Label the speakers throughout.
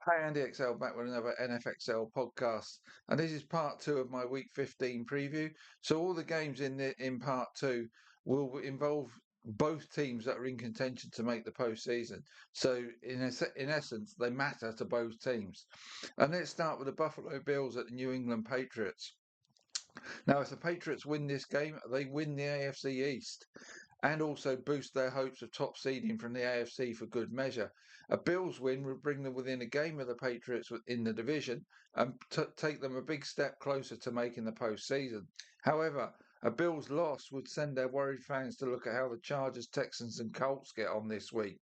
Speaker 1: Hi, Andy XL back with another NFXL podcast, and this is part two of my Week 15 preview. So all the games in part two will involve both teams that are in contention to make the postseason. So in essence, they matter to both teams. And let's start with the Buffalo Bills at the New England Patriots. Now, if the Patriots win this game, they win the AFC East and also boost their hopes of top seeding from the AFC for good measure. A Bills win would bring them within a game of the Patriots in the division and take them a big step closer to making the postseason. However, a Bills loss would send their worried fans to look at how the Chargers, Texans, and Colts get on this week.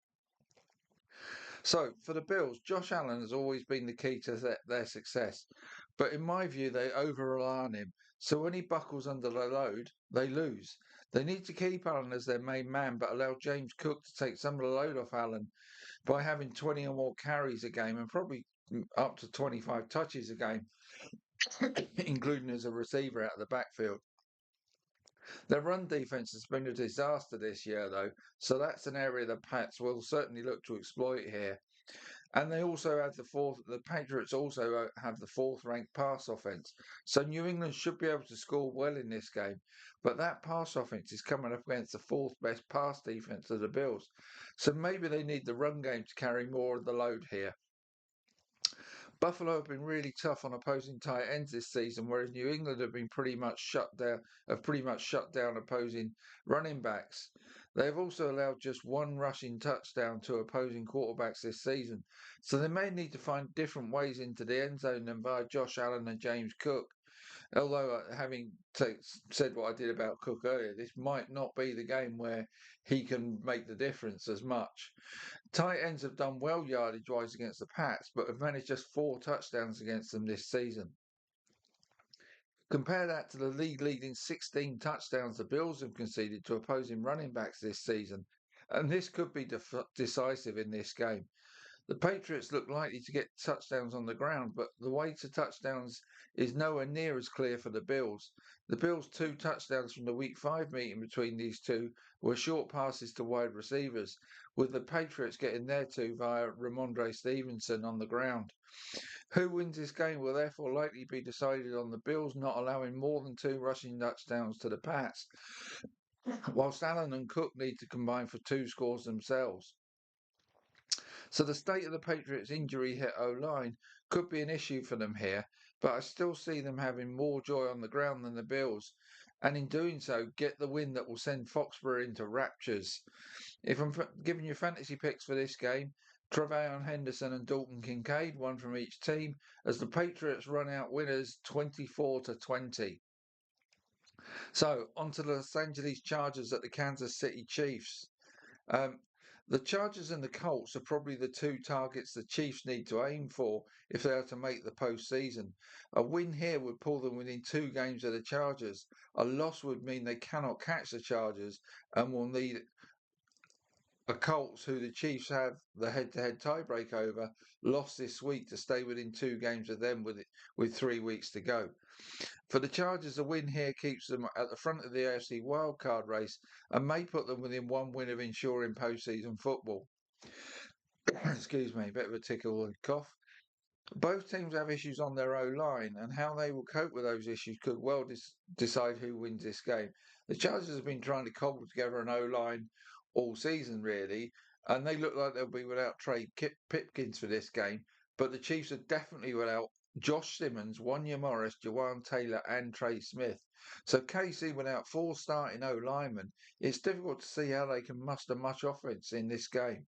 Speaker 1: So, for the Bills, Josh Allen has always been the key to their success. But in my view, they over rely on him. So when he buckles under the load, they lose. They need to keep Allen as their main man, but allow James Cook to take some of the load off Allen by having 20 or more carries a game and probably up to 25 touches a game, including as a receiver out of the backfield. Their run defense has been a disaster this year, though, so that's an area the Pats will certainly look to exploit here. And they also have the Patriots also have the fourth ranked pass offense. So New England should be able to score well in this game. But that pass offense is coming up against the fourth best pass defense of the Bills. So maybe they need the run game to carry more of the load here. Buffalo have been really tough on opposing tight ends this season, whereas New England have pretty much shut down opposing running backs. They have also allowed just one rushing touchdown to opposing quarterbacks this season, so they may need to find different ways into the end zone than via Josh Allen and James Cook. Although, having said what I did about Cook earlier, this might not be the game where he can make the difference as much. Tight ends have done well yardage wise against the Pats, but have managed just 4 touchdowns against them this season. Compare that to the league leading 16 touchdowns the Bills have conceded to opposing running backs this season, and this could be decisive in this game. The Patriots look likely to get touchdowns on the ground, but the way to touchdowns is nowhere near as clear for the Bills. The Bills' 2 touchdowns from the Week 5 meeting between these two were short passes to wide receivers, with the Patriots getting their two via Ramondre Stevenson on the ground. Who wins this game will therefore likely be decided on the Bills not allowing more than 2 rushing touchdowns to the Pats, whilst Allen and Cook need to combine for 2 scores themselves. So the state of the Patriots' injury hit O-line could be an issue for them here, but I still see them having more joy on the ground than the Bills, and in doing so, get the win that will send Foxborough into raptures. If I'm giving you fantasy picks for this game, Trevayon Henderson and Dalton Kincaid, one from each team, as the Patriots run out winners 24-20. So on to the Los Angeles Chargers at the Kansas City Chiefs. Um, the Chargers and the Colts are probably the two targets the Chiefs need to aim for if they are to make the postseason. A win here would pull them within 2 games of the Chargers. A loss would mean they cannot catch the Chargers and will need a Colts, who the Chiefs have the head-to-head tiebreak over, lost this week to stay within 2 games of them with 3 weeks to go. For the Chargers, a win here keeps them at the front of the AFC wildcard race and may put them within one win of ensuring postseason football. Excuse me, a bit of a tickle and cough. Both teams have issues on their O line, and how they will cope with those issues could well decide who wins this game. The Chargers have been trying to cobble together an O line all season, really, and they look like they'll be without Trey Pipkins for this game. But the Chiefs are definitely without Josh Simmons, Wanya Morris, Jawan Taylor, and Trey Smith. So KC without 4 starting O linemen, it's difficult to see how they can muster much offense in this game,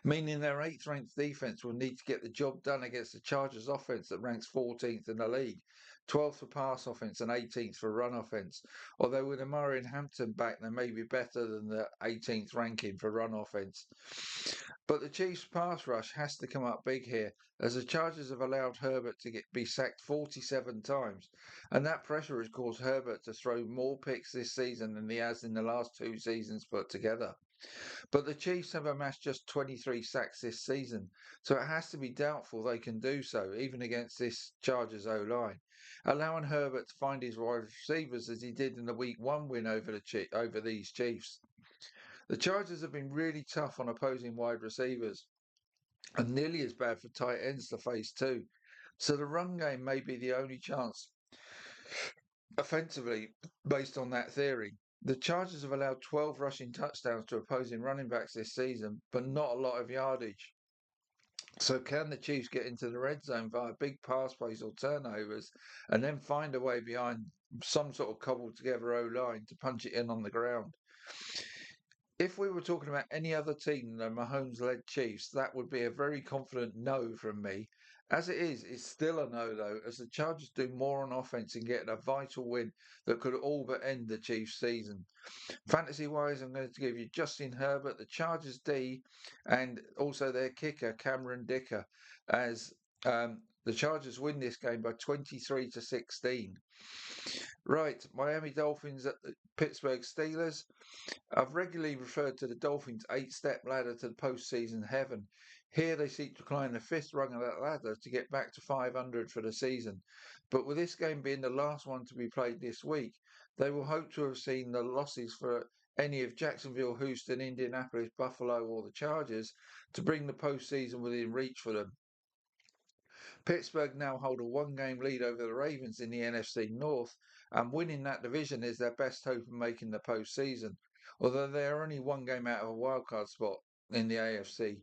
Speaker 1: meaning their eighth ranked defense will need to get the job done against the Chargers offense that ranks 14th in the league, 12th for pass offense and 18th for run offense. Although with Amari and Hampton back, they may be better than the 18th ranking for run offense. But the Chiefs' pass rush has to come up big here, as the Chargers have allowed Herbert to be sacked 47 times, and that pressure has caused Herbert to throw more picks this season than he has in the last 2 seasons put together. But the Chiefs have amassed just 23 sacks this season, so it has to be doubtful they can do so, even against this Chargers O line. Allowing Herbert to find his wide receivers as he did in the Week 1 win over these Chiefs. The Chargers have been really tough on opposing wide receivers, and nearly as bad for tight ends to face too. So the run game may be the only chance offensively based on that theory. The Chargers have allowed 12 rushing touchdowns to opposing running backs this season, but not a lot of yardage. So can the Chiefs get into the red zone via big pass plays or turnovers and then find a way behind some sort of cobbled together O-line to punch it in on the ground? If we were talking about any other team than the Mahomes-led Chiefs, that would be a very confident no from me. As it is, it's still a no though, as the Chargers do more on offense and get a vital win that could all but end the Chiefs' season. Fantasy-wise, I'm going to give you Justin Herbert, the Chargers D, and also their kicker Cameron Dicker, as the Chargers win this game by 23-16. Right, Miami Dolphins at the Pittsburgh Steelers. I've regularly referred to the Dolphins' eight-step ladder to the postseason heaven. Here they seek to climb the fifth rung of that ladder to get back to 500 for the season. But with this game being the last one to be played this week, they will hope to have seen the losses for any of Jacksonville, Houston, Indianapolis, Buffalo, or the Chargers to bring the postseason within reach for them. Pittsburgh now hold a one-game lead over the Ravens in the NFC North, and winning that division is their best hope of making the postseason, although they are only one game out of a wildcard spot in the AFC.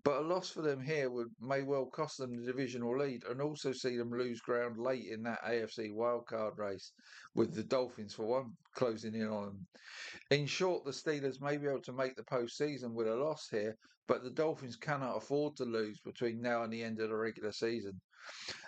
Speaker 1: But a loss for them here may well cost them the divisional lead and also see them lose ground late in that AFC wildcard race, with the Dolphins, for one, closing in on them. In short, the Steelers may be able to make the postseason with a loss here, but the Dolphins cannot afford to lose between now and the end of the regular season.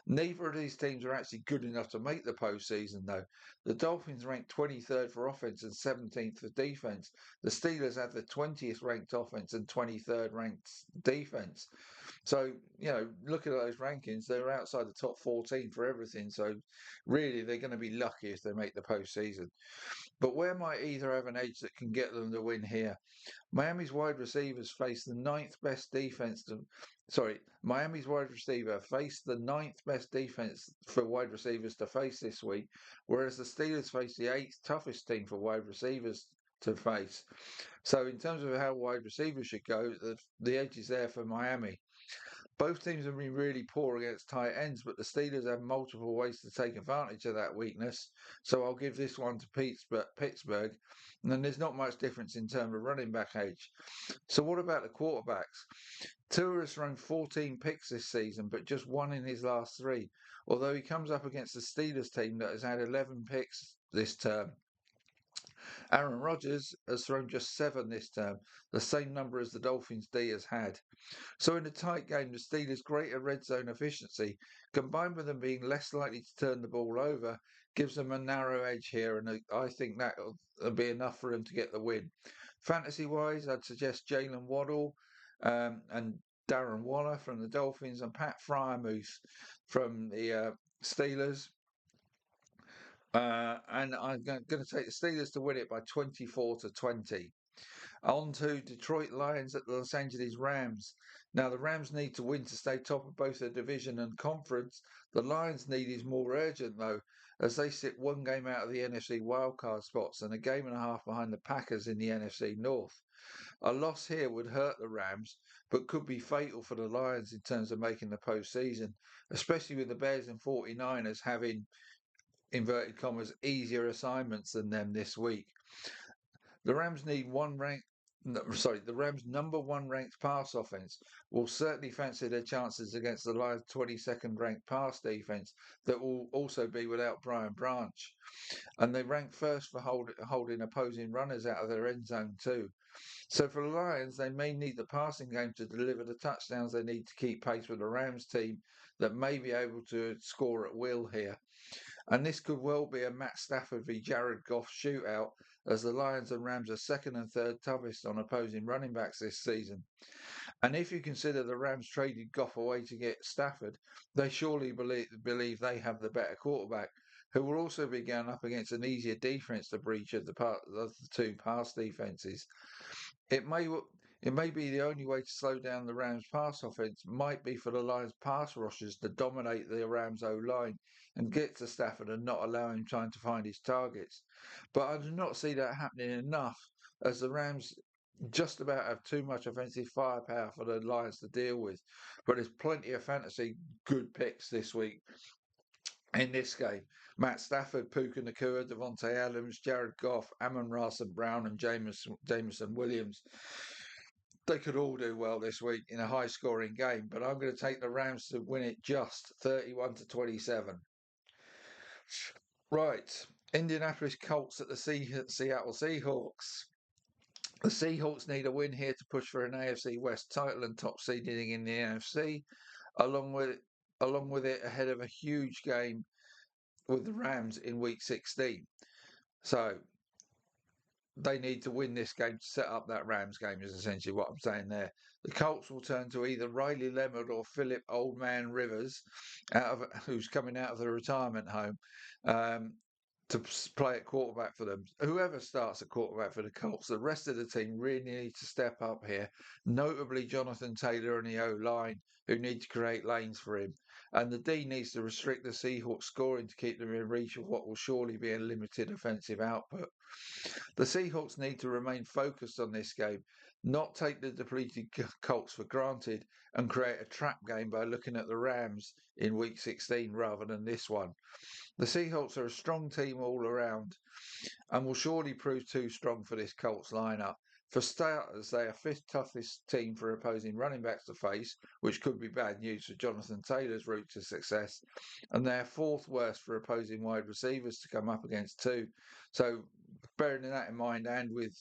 Speaker 1: Neither of these teams are actually good enough to make the postseason, though. The Dolphins ranked 23rd for offense and 17th for defense. The Steelers have the 20th ranked offense and 23rd ranked defense. So, looking at those rankings, they're outside the top 14 for everything. So, really, they're going to be lucky if they make the postseason. But where might either have an edge that can get them the win here? Miami's wide receivers face the ninth best defense Miami's wide receiver faced the ninth best defense for wide receivers to face this week, whereas the Steelers face the eighth toughest team for wide receivers to face. So in terms of how wide receivers should go, the edge is there for Miami. Both teams have been really poor against tight ends, but the Steelers have multiple ways to take advantage of that weakness. So I'll give this one to Pittsburgh. And then there's not much difference in terms of running back age. So what about the quarterbacks? Tua has thrown 14 picks this season, but just one in his last three, although he comes up against the Steelers team that has had 11 picks this term. Aaron Rodgers has thrown just 7 this term, the same number as the Dolphins D has had. So in a tight game, the Steelers' greater red zone efficiency, combined with them being less likely to turn the ball over, gives them a narrow edge here, and I think that'll be enough for them to get the win. Fantasy-wise, I'd suggest Jalen Waddle and Darren Waller from the Dolphins and Pat Freiermuth from the Steelers. And I'm going to take the Steelers to win it by 24-20. On to Detroit Lions at the Los Angeles Rams. Now, the Rams need to win to stay top of both their division and conference. The Lions' need is more urgent, though, as they sit one game out of the NFC wildcard spots and a game and a half behind the Packers in the NFC North. A loss here would hurt the Rams, but could be fatal for the Lions in terms of making the postseason, especially with the Bears and 49ers having, inverted commas, easier assignments than them this week. The Rams need the Rams' number one ranked pass offense will certainly fancy their chances against the Lions' 22nd ranked pass defense that will also be without Brian Branch. And they rank first for holding opposing runners out of their end zone too. So for the Lions, they may need the passing game to deliver the touchdowns they need to keep pace with the Rams team that may be able to score at will here. And this could well be a Matt Stafford v Jared Goff shootout, as the Lions and Rams are second and third toughest on opposing running backs this season. And if you consider the Rams traded Goff away to get Stafford, they surely believe they have the better quarterback, who will also be going up against an easier defense to breach of the two pass defenses. It may be the only way to slow down the Rams' pass offense might be for the Lions' pass rushers to dominate the Rams' O-line and get to Stafford and not allow him time to find his targets. But I do not see that happening enough, as the Rams just about have too much offensive firepower for the Lions to deal with. But there's plenty of fantasy good picks this week in this game. Matt Stafford, Puka Nakua, Devontae Adams, Jared Goff, Amon-Ra St. Brown, and Jameson Williams. They could all do well this week in a high scoring game, but I'm going to take the Rams to win it just 31-27. Right. Indianapolis Colts at the Seattle Seahawks. The Seahawks need a win here to push for an AFC West title and top seeding in the NFC, along with it ahead of a huge game with the Rams in Week 16. So they need to win this game to set up that Rams game, is essentially what I'm saying there. The Colts will turn to either Riley Leonard or Philip Old Man Rivers, who's coming out of the retirement home, to play at quarterback for them. Whoever starts at quarterback for the Colts, the rest of the team really need to step up here, notably Jonathan Taylor and the O-line, who need to create lanes for him. And the D needs to restrict the Seahawks scoring to keep them in reach of what will surely be a limited offensive output. The Seahawks need to remain focused on this game, not take the depleted Colts for granted and create a trap game by looking at the Rams in Week 16 rather than this one. The Seahawks are a strong team all around and will surely prove too strong for this Colts lineup. For starters, they are fifth toughest team for opposing running backs to face, which could be bad news for Jonathan Taylor's route to success, and they are fourth worst for opposing wide receivers to come up against too. So bearing that in mind, and with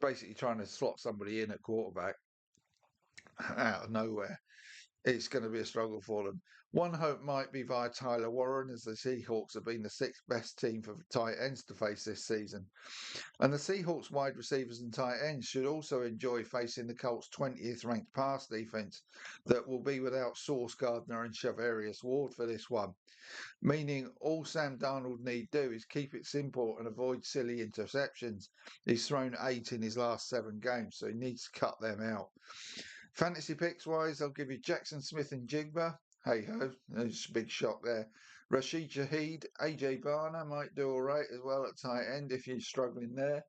Speaker 1: basically trying to slot somebody in at quarterback out of nowhere, it's going to be a struggle for them. One hope might be via Tyler Warren, as the Seahawks have been the sixth best team for tight ends to face this season. And the Seahawks wide receivers and tight ends should also enjoy facing the Colts' 20th ranked pass defense that will be without Sauce Gardner and Shavarius Ward for this one. Meaning all Sam Darnold need do is keep it simple and avoid silly interceptions. He's thrown 8 in his last 7 games, so he needs to cut them out. Fantasy picks wise, I'll give you Jackson Smith and Jigba. Hey ho, there's a big shock there. Rashid Shaheed, AJ Barner might do all right as well at tight end if you're struggling there.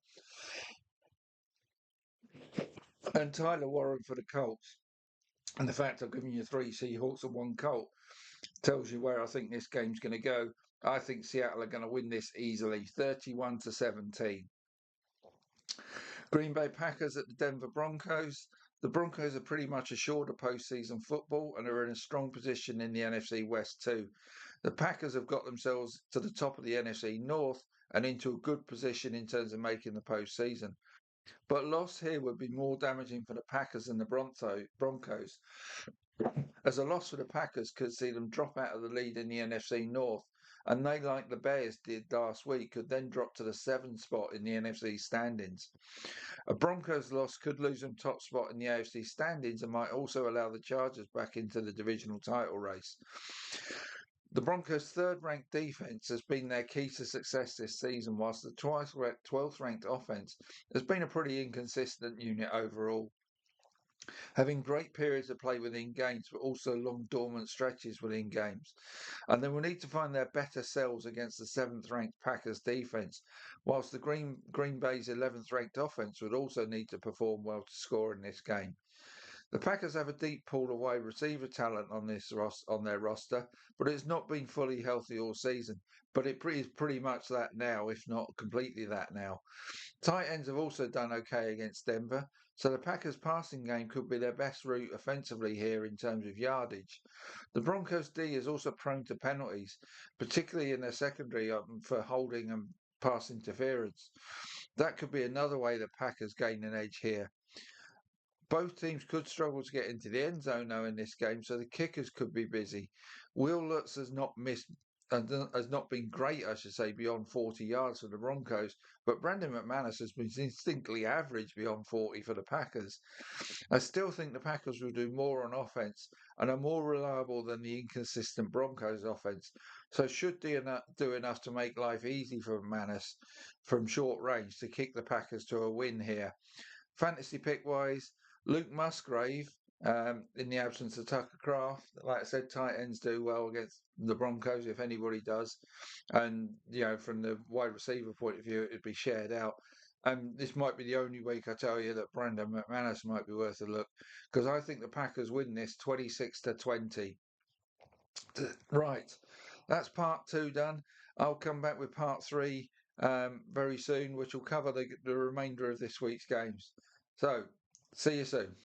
Speaker 1: And Tyler Warren for the Colts. And the fact I've given you 3 Seahawks and 1 Colt tells you where I think this game's going to go. I think Seattle are going to win this easily, 31-17. Green Bay Packers at the Denver Broncos. The Broncos are pretty much assured of postseason football and are in a strong position in the NFC West too. The Packers have got themselves to the top of the NFC North and into a good position in terms of making the postseason. But loss here would be more damaging for the Packers than the Broncos, as a loss for the Packers could see them drop out of the lead in the NFC North, and they, like the Bears did last week, could then drop to the 7th spot in the NFC standings. A Broncos loss could lose them top spot in the AFC standings and might also allow the Chargers back into the divisional title race. The Broncos' third-ranked defense has been their key to success this season, whilst the 12th-ranked offense has been a pretty inconsistent unit overall, having great periods of play within games, but also long dormant stretches within games. And they will need to find their better selves against the 7th-ranked Packers defense, whilst the Green Bay's 11th-ranked offense would also need to perform well to score in this game. The Packers have a deep pool of wide receiver talent on their roster, but it's not been fully healthy all season. But it is pretty much that now, if not completely that now. Tight ends have also done okay against Denver, so the Packers' passing game could be their best route offensively here in terms of yardage. The Broncos' D is also prone to penalties, particularly in their secondary for holding and pass interference. That could be another way the Packers gain an edge here. Both teams could struggle to get into the end zone though in this game, so the kickers could be busy. Will Lutz has not been great, I should say, beyond 40 yards for the Broncos, but Brandon McManus has been distinctly average beyond 40 for the Packers. I still think the Packers will do more on offense and are more reliable than the inconsistent Broncos offense, so should do enough to make life easy for McManus from short range to kick the Packers to a win here. Fantasy pick wise, Luke Musgrave, in the absence of Tucker Kraft, like I said, tight ends do well against the Broncos if anybody does. And, from the wide receiver point of view, it'd be shared out. And this might be the only week I tell you that Brandon McManus might be worth a look, because I think the Packers win this 26-20. Right, that's part 2 done. I'll come back with part 3 very soon, which will cover the remainder of this week's games. So, see you soon.